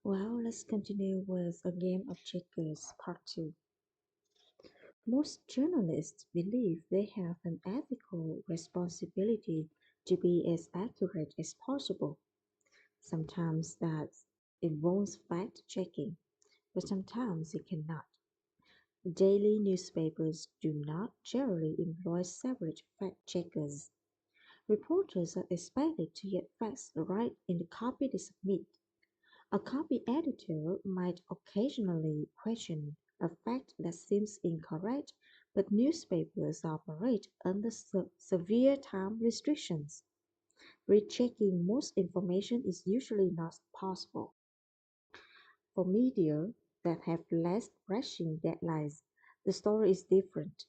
Well, let's continue with a game of checkers part 2. Most journalists believe they have an ethical responsibility to be as accurate as possible. Sometimes that involves fact checking, but sometimes it cannot. Daily newspapers do not generally employ separate fact checkers. Reporters are expected to get facts right in the copy they submit. A copy editor might occasionally question a fact that seems incorrect, but newspapers operate under severe time restrictions. Rechecking most information is usually not possible. For media that have less pressing deadlines, the story is different.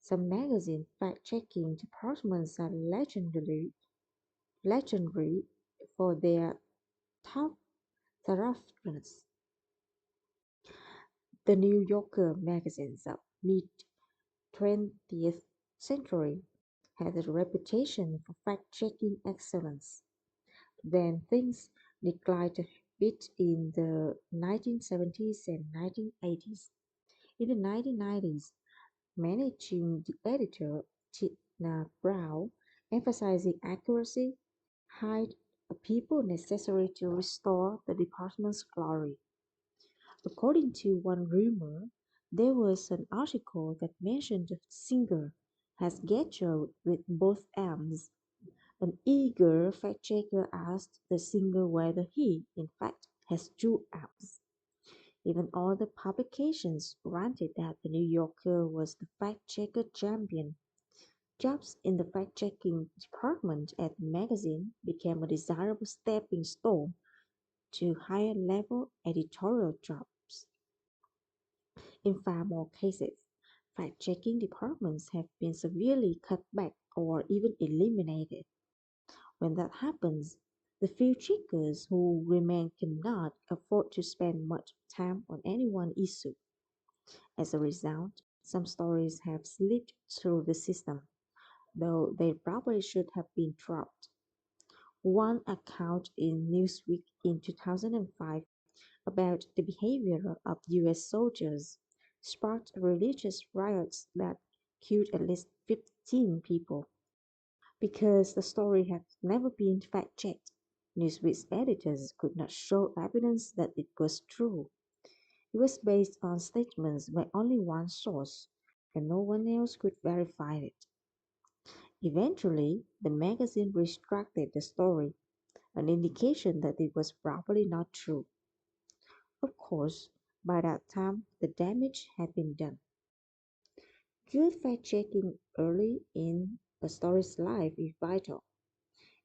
Some magazine fact-checking departments are legendary for their top thoroughness. The New Yorker magazines of mid-twentieth century had a reputation for fact-checking excellence. Then things declined a bit in the 1970s and 1980s. In the 1990s, managing editor Tina Brown, emphasizing accuracy, hired the people necessary to restore the department's glory. According to one rumor, there was an article that mentioned the singer has gathered with both arms. An eager fact-checker asked the singer whether he, in fact, has two arms. Even other publications granted that the New Yorker was the fact-checker champion. Jobs in the fact-checking department at the magazine became a desirable stepping stone to higher-level editorial jobs. In far more cases, fact-checking departments have been severely cut back or even eliminated. When that happens, the few checkers who remain cannot afford to spend much time on any one issue. As a result, some stories have slipped through the system, though they probably should have been dropped. One account in Newsweek in 2005 about the behavior of US soldiers sparked religious riots that killed at least 15 people. Because the story had never been fact checked, Newsweek's editors could not show evidence that it was true. It was based on statements by only one source, and no one else could verify it. Eventually, the magazine retracted the story, an indication that it was probably not true. Of course, by that time the damage had been done. Good fact-checking early in a story's life is vital.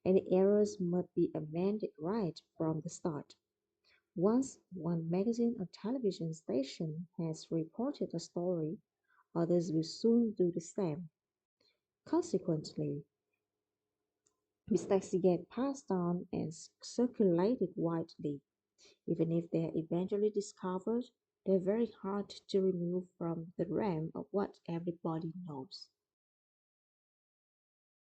Any errors must be amended right from the start. Once one magazine or television station has reported a story, others will soon do the same. Consequently, mistakes get passed on and circulated widely. Even if they are eventually discovered, they're very hard to remove from the realm of what everybody knows.